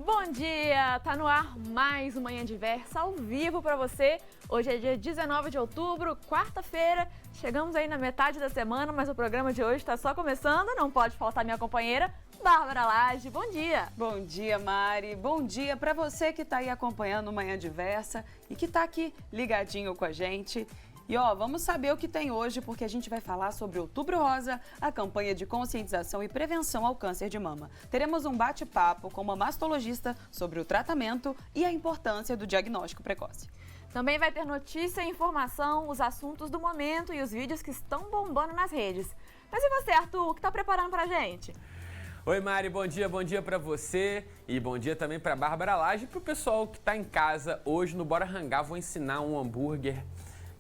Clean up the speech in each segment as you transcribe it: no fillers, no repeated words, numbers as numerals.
Bom dia! Tá no ar mais uma Manhã Diversa ao vivo para você. Hoje é dia 19 de outubro, quarta-feira. Chegamos aí na metade da semana, mas o programa de hoje está só começando. Não pode faltar minha companheira, Bárbara Lage. Bom dia! Bom dia, Mari. Bom dia para você que está aí acompanhando o Manhã Diversa e que está aqui ligadinho com a gente. E vamos saber o que tem hoje, porque a gente vai falar sobre Outubro Rosa, a campanha de conscientização e prevenção ao câncer de mama. Teremos um bate-papo com uma mastologista sobre o tratamento e a importância do diagnóstico precoce. Também vai ter notícia e informação, os assuntos do momento e os vídeos que estão bombando nas redes. Mas e você, Arthur, o que está preparando pra gente? Oi, Mari, bom dia para você e bom dia também para Bárbara Lage e para o pessoal que está em casa. Hoje no Bora Hangar vou ensinar um hambúrguer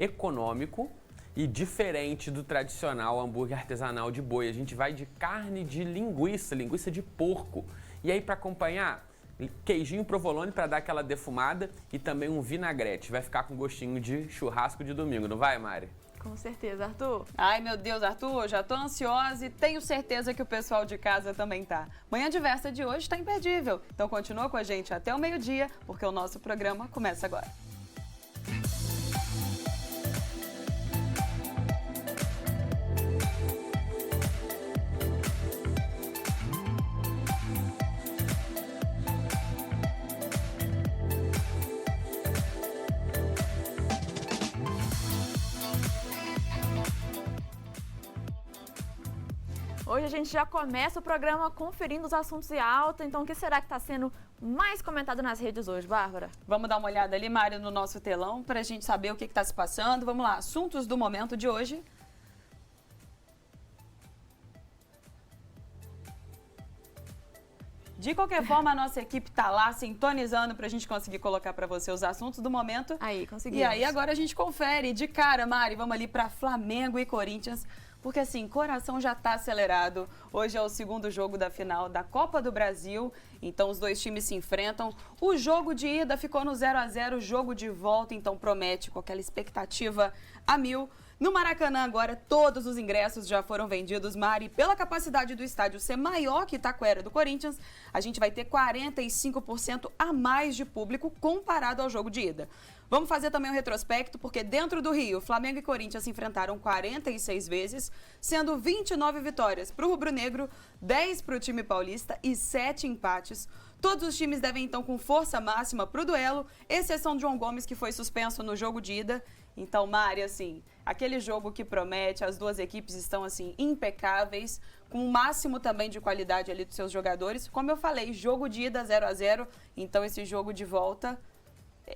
econômico e diferente do tradicional hambúrguer artesanal de boi. A gente vai de carne de linguiça de porco. E aí, para acompanhar, queijinho provolone para dar aquela defumada e também um vinagrete. Vai ficar com gostinho de churrasco de domingo, não vai, Mari? Com certeza, Arthur. Ai, meu Deus, Arthur, já tô ansiosa e tenho certeza que o pessoal de casa também tá. Manhã Diversa de hoje está imperdível. Então continua com a gente até o meio-dia, porque o nosso programa começa agora. Hoje a gente já começa o programa conferindo os assuntos em alta, então o que será que está sendo mais comentado nas redes hoje, Bárbara? Vamos dar uma olhada ali, Mário, no nosso telão, para a gente saber o que está se passando. Vamos lá, assuntos do momento de hoje. De qualquer forma, a nossa equipe está lá sintonizando para a gente conseguir colocar para você os assuntos do momento. Aí, conseguimos. E aí, agora a gente confere. De cara, Mari, vamos ali para Flamengo e Corinthians. Porque assim, coração já está acelerado. Hoje é o segundo jogo da final da Copa do Brasil. Então os dois times se enfrentam. O jogo de ida ficou no 0-0, o jogo de volta então promete com aquela expectativa a mil. No Maracanã agora todos os ingressos já foram vendidos, Mari. Pela capacidade do estádio ser maior que Itaquera do Corinthians, a gente vai ter 45% a mais de público comparado ao jogo de ida. Vamos fazer também um retrospecto, porque dentro do Rio, Flamengo e Corinthians se enfrentaram 46 vezes, sendo 29 vitórias para o rubro-negro, 10 para o time paulista e 7 empates. Todos os times devem então com força máxima para o duelo, exceção de João Gomes, que foi suspenso no jogo de ida. Então, Mari, assim, aquele jogo que promete, as duas equipes estão assim impecáveis, com o máximo também de qualidade ali dos seus jogadores. Como eu falei, jogo de ida 0-0, então esse jogo de volta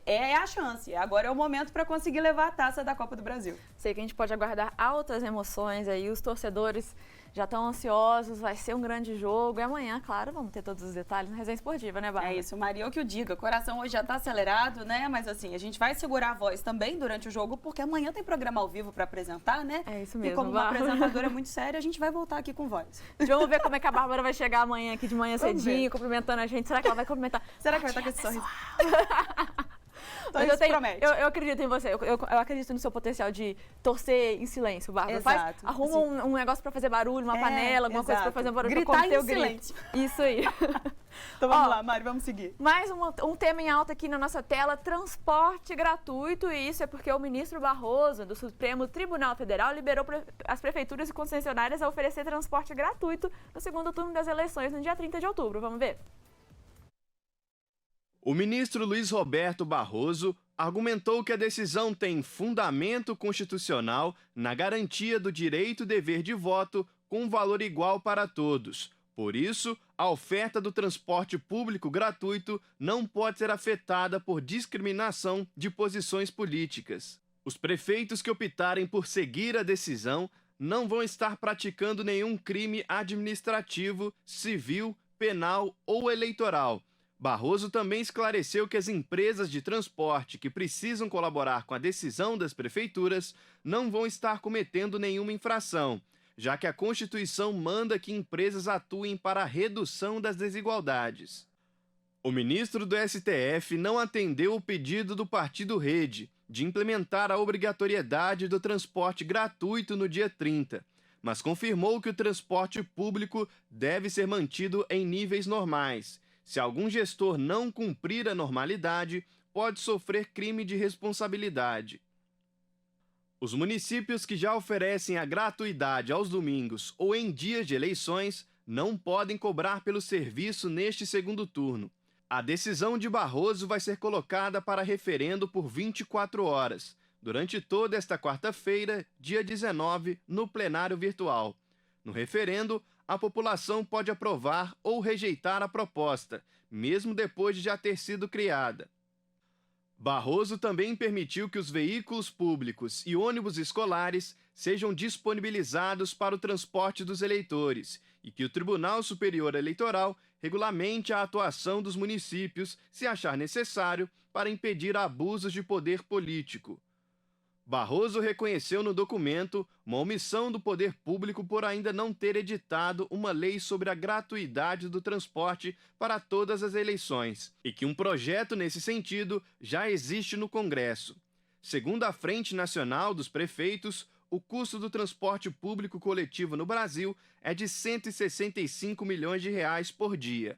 é a chance. Agora é o momento para conseguir levar a taça da Copa do Brasil. Sei que a gente pode aguardar altas emoções aí, os torcedores já estão ansiosos, vai ser um grande jogo. E amanhã, claro, vamos ter todos os detalhes na resenha esportiva, né, Bárbara? É isso, Maria, o que eu digo. O coração hoje já está acelerado, né? Mas assim, a gente vai segurar a voz também durante o jogo, porque amanhã tem programa ao vivo para apresentar, né? É isso mesmo, E como uma Bárbara. apresentadora muito séria, a gente vai voltar aqui com voz. Vamos ver como é que a Bárbara vai chegar amanhã aqui de manhã Vamos cedinho, ver. cumprimentando a gente. Será que ela vai cumprimentar? Será que vai estar com esse sorriso? Mas Isso promete. eu acredito em você, eu acredito no seu potencial de torcer em silêncio, Bárbara. Exato. Arruma um negócio pra fazer barulho, uma panela, alguma coisa pra fazer barulho. Gritar pra conter em o grito. silêncio. Isso aí. Então vamos lá, Mari, vamos seguir. Mais um tema em alta aqui na nossa tela, transporte gratuito, e isso é porque o ministro Barroso, do Supremo Tribunal Federal, liberou as prefeituras e concessionárias a oferecer transporte gratuito no segundo turno das eleições, no dia 30 de outubro. Vamos ver? O ministro Luiz Roberto Barroso argumentou que a decisão tem fundamento constitucional na garantia do direito e dever de voto com valor igual para todos. Por isso, a oferta do transporte público gratuito não pode ser afetada por discriminação de posições políticas. Os prefeitos que optarem por seguir a decisão não vão estar praticando nenhum crime administrativo, civil, penal ou eleitoral. Barroso também esclareceu que as empresas de transporte que precisam colaborar com a decisão das prefeituras não vão estar cometendo nenhuma infração, já que a Constituição manda que empresas atuem para a redução das desigualdades. O ministro do STF não atendeu o pedido do Partido Rede de implementar a obrigatoriedade do transporte gratuito no dia 30, mas confirmou que o transporte público deve ser mantido em níveis normais, Se algum gestor não cumprir a normalidade, pode sofrer crime de responsabilidade. Os municípios que já oferecem a gratuidade aos domingos ou em dias de eleições não podem cobrar pelo serviço neste segundo turno. A decisão de Barroso vai ser colocada para referendo por 24 horas, durante toda esta quarta-feira, dia 19, no plenário virtual. No referendo, a população pode aprovar ou rejeitar a proposta, mesmo depois de já ter sido criada. Barroso também permitiu que os veículos públicos e ônibus escolares sejam disponibilizados para o transporte dos eleitores e que o Tribunal Superior Eleitoral regulamente a atuação dos municípios, se achar necessário, para impedir abusos de poder político. Barroso reconheceu no documento uma omissão do poder público por ainda não ter editado uma lei sobre a gratuidade do transporte para todas as eleições e que um projeto nesse sentido já existe no Congresso. Segundo a Frente Nacional dos Prefeitos, o custo do transporte público coletivo no Brasil é de R$ 165 milhões por dia.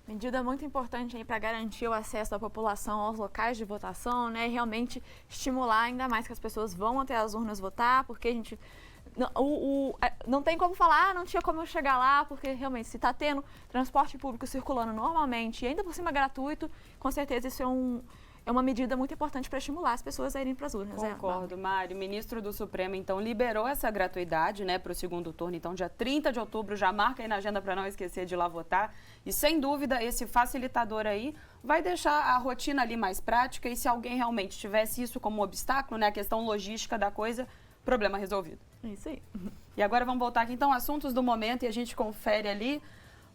Medida muito importante para garantir o acesso da população aos locais de votação, né? E realmente estimular ainda mais que as pessoas vão até as urnas votar, porque a gente não tem como falar, não tinha como eu chegar lá, porque realmente se está tendo transporte público circulando normalmente e ainda por cima gratuito, com certeza isso é uma medida muito importante para estimular as pessoas a irem para as urnas. Concordo, Mari. O ministro do Supremo, então, liberou essa gratuidade, né, para o segundo turno. Então, dia 30 de outubro, já marca aí na agenda para não esquecer de ir lá votar. E, sem dúvida, esse facilitador aí vai deixar a rotina ali mais prática. E se alguém realmente tivesse isso como obstáculo, né, a questão logística da coisa, problema resolvido. Isso aí. E agora vamos voltar aqui, então, assuntos do momento e a gente confere ali.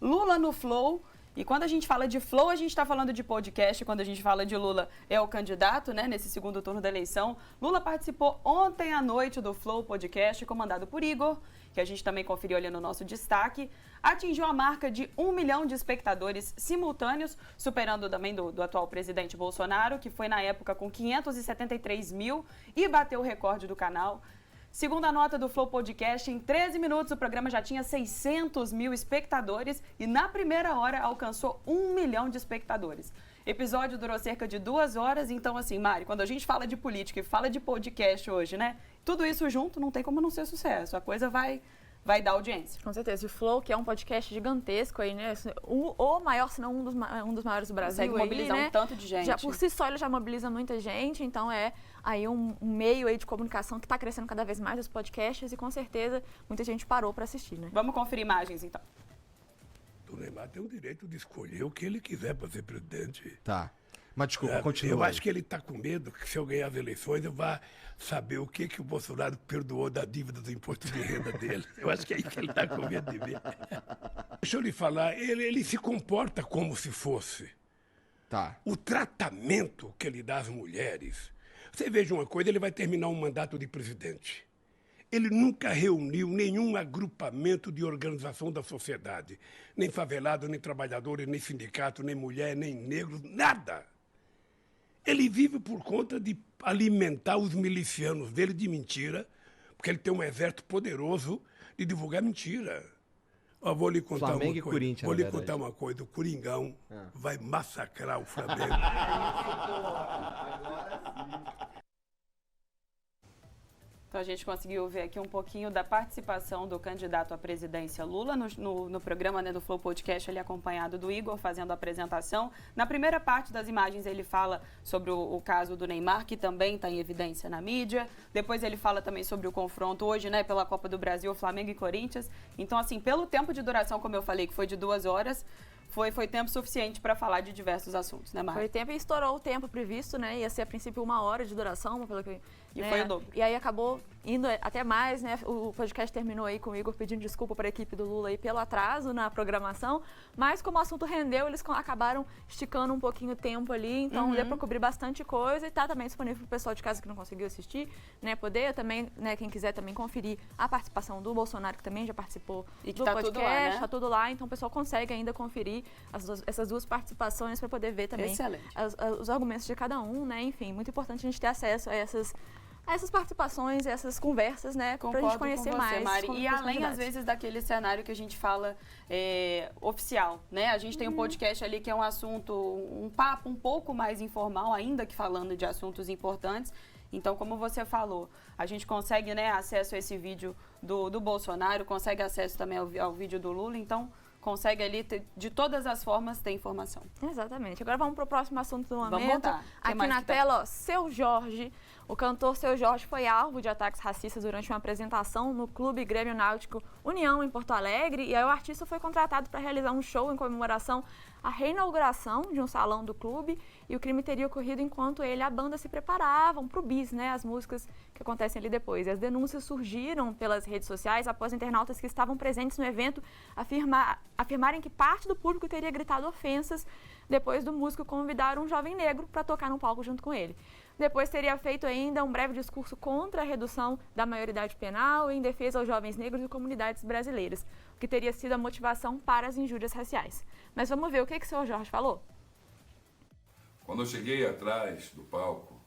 Lula no Flow. E quando a gente fala de Flow, a gente está falando de podcast. Quando a gente fala de Lula, é o candidato, né, nesse segundo turno da eleição. Lula participou ontem à noite do Flow Podcast, comandado por Igor, que a gente também conferiu ali no nosso destaque. Atingiu a marca de 1 milhão de espectadores simultâneos, superando também do atual presidente Bolsonaro, que foi na época com 573 mil e bateu o recorde do canal. Segundo a nota do Flow Podcast, em 13 minutos o programa já tinha 600 mil espectadores e na primeira hora alcançou 1 milhão de espectadores. O episódio durou cerca de 2 horas, então assim, Mari, quando a gente fala de política e fala de podcast hoje, né? Tudo isso junto não tem como não ser sucesso, a coisa vai dar audiência. Com certeza. E o Flow, que é um podcast gigantesco aí, né? O maior, se não um dos maiores do Brasil. Consegue mobilizar um tanto de gente. Já, por si só, ele já mobiliza muita gente, então é aí um meio aí de comunicação que está crescendo cada vez mais os podcasts e com certeza muita gente parou para assistir, né? Vamos conferir imagens, então. O Neymar tem o direito de escolher o que ele quiser para ser presidente. Tá. Mas desculpa, continua. Eu acho que ele está com medo que se eu ganhar as eleições eu vá saber o que o Bolsonaro perdoou da dívida do imposto de renda dele. Eu acho que é isso que ele está com medo de ver. Deixa eu lhe falar, ele se comporta como se fosse. Tá. O tratamento que ele dá às mulheres. Você veja uma coisa, ele vai terminar um mandato de presidente. Ele nunca reuniu nenhum agrupamento de organização da sociedade. Nem favelado, nem trabalhadores, nem sindicato, nem mulher, nem negros, nada. Ele vive por conta de alimentar os milicianos dele de mentira, porque ele tem um exército poderoso de divulgar mentira. Eu vou lhe contar Flamengo uma e coisa. Corinthians, Vou lhe na verdade. contar uma coisa. O Coringão vai massacrar o Flamengo. Então a gente conseguiu ver aqui um pouquinho da participação do candidato à presidência Lula no programa, né, do Flow Podcast, ali acompanhado do Igor fazendo a apresentação. Na primeira parte das imagens ele fala sobre o caso do Neymar, que também está em evidência na mídia. Depois ele fala também sobre o confronto hoje, né, pela Copa do Brasil, Flamengo e Corinthians. Então, assim, pelo tempo de duração, como eu falei, que foi de 2 horas, foi tempo suficiente para falar de diversos assuntos, né, Mari? Foi tempo e estourou o tempo previsto, né? Ia ser a princípio 1 hora de duração, pelo que... E né? foi o dobro. E aí acabou indo até mais, né? O podcast terminou aí com o Igor pedindo desculpa para a equipe do Lula aí pelo atraso na programação, mas como o assunto rendeu, eles acabaram esticando um pouquinho o tempo ali, então deu para cobrir bastante coisa e tá também disponível para o pessoal de casa que não conseguiu assistir, né? Poder também, né? Quem quiser também conferir a participação do Bolsonaro, que também já participou e que do tá podcast, tudo lá, né? tá tudo lá, então o pessoal consegue ainda conferir essas duas participações para poder ver também os argumentos de cada um, né? Enfim, muito importante a gente ter acesso a essas essas participações, essas conversas, né? Pra gente conhecer com você, mais. Mari. como E além, comunidade. às vezes, daquele cenário que a gente fala oficial, né? A gente tem um podcast ali que é um assunto, um papo um pouco mais informal, ainda que falando de assuntos importantes. Então, como você falou, a gente consegue, né, acesso a esse vídeo do Bolsonaro, consegue acesso também ao vídeo do Lula, então consegue ali, de todas as formas, ter informação. Exatamente. Agora vamos para o próximo assunto do momento. Vamos voltar. Que Aqui mais na que tem? tela, ó, Seu Jorge. O cantor Seu Jorge foi alvo de ataques racistas durante uma apresentação no Clube Grêmio Náutico União, em Porto Alegre. E aí o artista foi contratado para realizar um show em comemoração à reinauguração de um salão do clube. E o crime teria ocorrido enquanto ele e a banda se preparavam para o bis, né? As músicas que acontecem ali depois. E as denúncias surgiram pelas redes sociais após internautas que estavam presentes no evento afirmarem que parte do público teria gritado ofensas depois do músico convidar um jovem negro para tocar no palco junto com ele. Depois teria feito ainda um breve discurso contra a redução da maioridade penal e em defesa aos jovens negros e comunidades brasileiras, o que teria sido a motivação para as injúrias raciais. Mas vamos ver o que o Seu Jorge falou? Quando eu cheguei atrás do palco,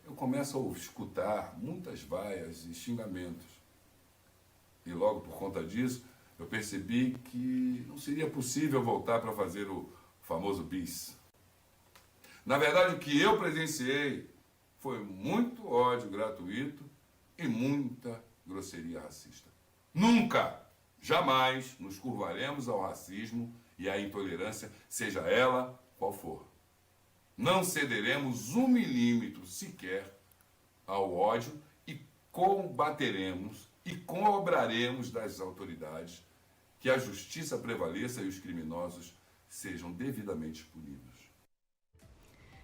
eu começo a escutar muitas vaias e xingamentos. E logo por conta disso, eu percebi que não seria possível voltar para fazer o famoso bis. Na verdade, o que eu presenciei foi muito ódio gratuito e muita grosseria racista. Nunca, jamais nos curvaremos ao racismo e à intolerância, seja ela qual for. Não cederemos 1 milímetro sequer ao ódio e combateremos e cobraremos das autoridades que a justiça prevaleça e os criminosos sejam devidamente punidos.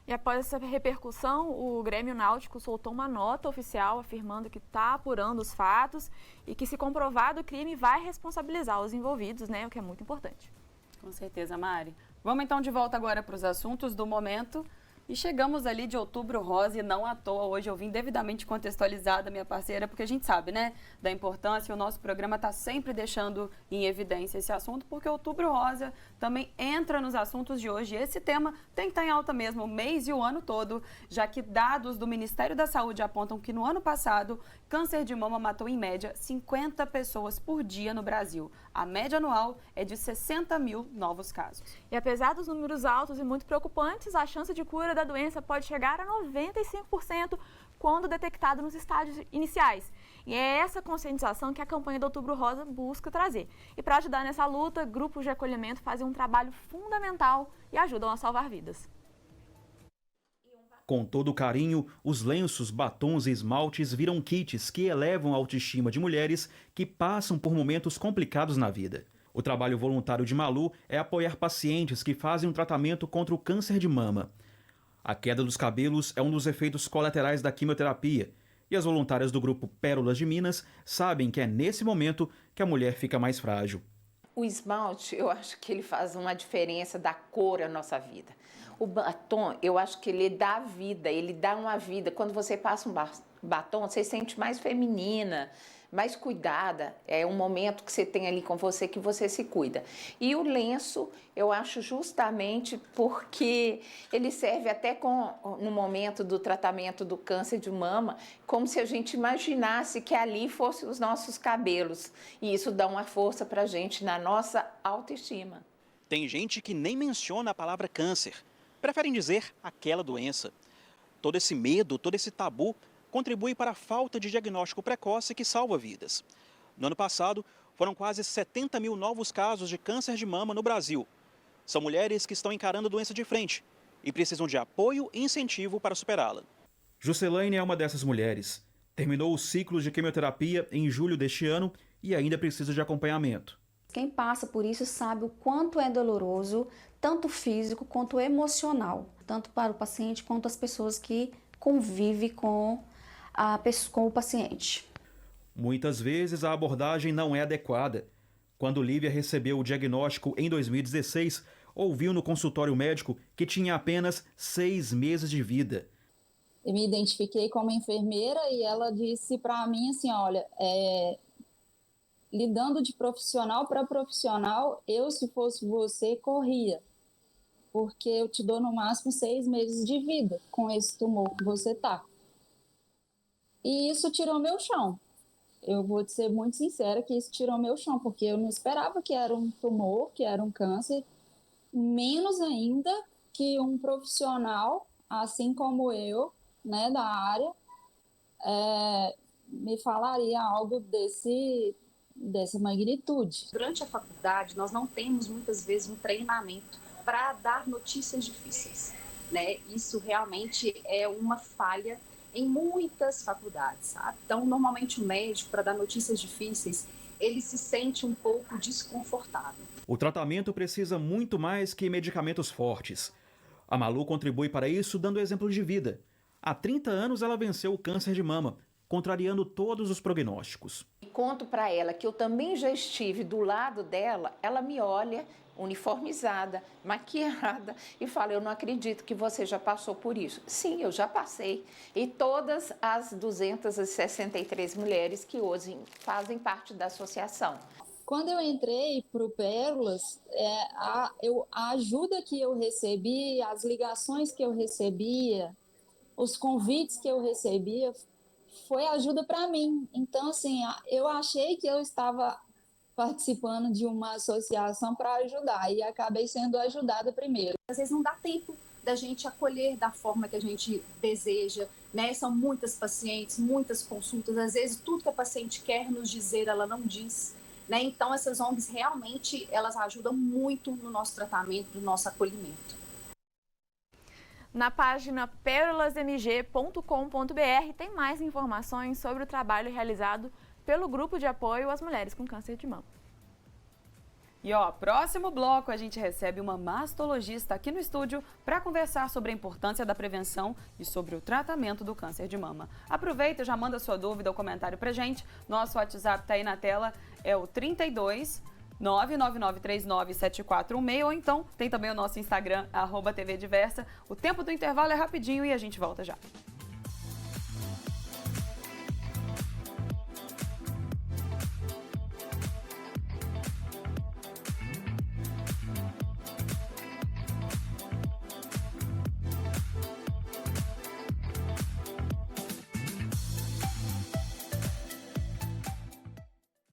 E após essa repercussão, o Grêmio Náutico soltou uma nota oficial afirmando que está apurando os fatos e que, se comprovado o crime, vai responsabilizar os envolvidos, né? O que é muito importante. Com certeza, Mari. Vamos então de volta agora para os assuntos do momento. E chegamos ali de Outubro Rosa e não à toa. Hoje eu vim devidamente contextualizada, minha parceira, porque a gente sabe, né, da importância. O nosso programa está sempre deixando em evidência esse assunto, porque Outubro Rosa também entra nos assuntos de hoje. E esse tema tem que estar em alta mesmo o mês e o ano todo, já que dados do Ministério da Saúde apontam que no ano passado, câncer de mama matou em média 50 pessoas por dia no Brasil. A média anual é de 60 mil novos casos. E apesar dos números altos e muito preocupantes, a chance de cura da doença pode chegar a 95% quando detectado nos estágios iniciais. E é essa conscientização que a campanha do Outubro Rosa busca trazer. E para ajudar nessa luta, grupos de acolhimento fazem um trabalho fundamental e ajudam a salvar vidas. Com todo carinho, os lenços, batons e esmaltes viram kits que elevam a autoestima de mulheres que passam por momentos complicados na vida. O trabalho voluntário de Malu é apoiar pacientes que fazem um tratamento contra o câncer de mama. A queda dos cabelos é um dos efeitos colaterais da quimioterapia, e as voluntárias do grupo Pérolas de Minas sabem que é nesse momento que a mulher fica mais frágil. O esmalte, eu acho que ele faz uma diferença da cor à nossa vida. O batom, eu acho que ele dá vida, ele dá uma vida. Quando você passa um batom, você se sente mais feminina, mais cuidada. É um momento que você tem ali com você que você se cuida. E o lenço, eu acho justamente porque ele serve até no momento do tratamento do câncer de mama, como se a gente imaginasse que ali fossem os nossos cabelos. E isso dá uma força pra gente na nossa autoestima. Tem gente que nem menciona a palavra câncer. Preferem dizer aquela doença. Todo esse medo, todo esse tabu contribui para a falta de diagnóstico precoce que salva vidas. No ano passado, foram quase 70 mil novos casos de câncer de mama no Brasil. São mulheres que estão encarando a doença de frente e precisam de apoio e incentivo para superá-la. Juscelane é uma dessas mulheres. Terminou o ciclo de quimioterapia em julho deste ano e ainda precisa de acompanhamento. Quem passa por isso sabe o quanto é doloroso, tanto físico quanto emocional, tanto para o paciente quanto as pessoas que convivem com o paciente. Muitas vezes a abordagem não é adequada. Quando Lívia recebeu o diagnóstico em 2016, ouviu no consultório médico que tinha apenas 6 meses de vida. Eu me identifiquei como enfermeira e ela disse para mim assim, olha, lidando de profissional para profissional, eu, se fosse você, corria. Porque eu te dou no máximo 6 meses de vida com esse tumor que você tá. E isso tirou meu chão. Eu vou ser muito sincera que isso tirou meu chão, porque eu não esperava que era um tumor, que era um câncer, menos ainda que um profissional, assim como eu, né, da área, me falaria algo dessa magnitude. Durante a faculdade, nós não temos muitas vezes um treinamento para dar notícias difíceis, né? Isso realmente é uma falha em muitas faculdades, sabe? Então, normalmente o médico, para dar notícias difíceis, ele se sente um pouco desconfortável. O tratamento precisa muito mais que medicamentos fortes. A Malu contribui para isso dando exemplo de vida. Há 30 anos ela venceu o câncer de mama, contrariando todos os prognósticos. Conto para ela que eu também já estive do lado dela, ela me olha uniformizada, maquiada e fala: eu não acredito que você já passou por isso. Sim, eu já passei. E todas as 263 mulheres que hoje fazem parte da associação. Quando eu entrei para o Pérolas, a ajuda que eu recebi, as ligações que eu recebia, os convites que eu recebia, foi ajuda para mim. Então, assim, eu achei que eu estava participando de uma associação para ajudar e acabei sendo ajudada primeiro. Às vezes não dá tempo da gente acolher da forma que a gente deseja, né? São muitas pacientes, muitas consultas, às vezes tudo que a paciente quer nos dizer, ela não diz, né? Então essas ONGs realmente, elas ajudam muito no nosso tratamento, no nosso acolhimento. Na página pérolasmg.com.br tem mais informações sobre o trabalho realizado pelo Grupo de Apoio às Mulheres com Câncer de Mama. E próximo bloco a gente recebe uma mastologista aqui no estúdio para conversar sobre a importância da prevenção e sobre o tratamento do câncer de mama. Aproveita, já manda sua dúvida ou comentário pra gente. Nosso WhatsApp tá aí na tela, é o 32 999397416, ou então tem também o nosso Instagram, @TVDiversa. O tempo do intervalo é rapidinho e a gente volta já.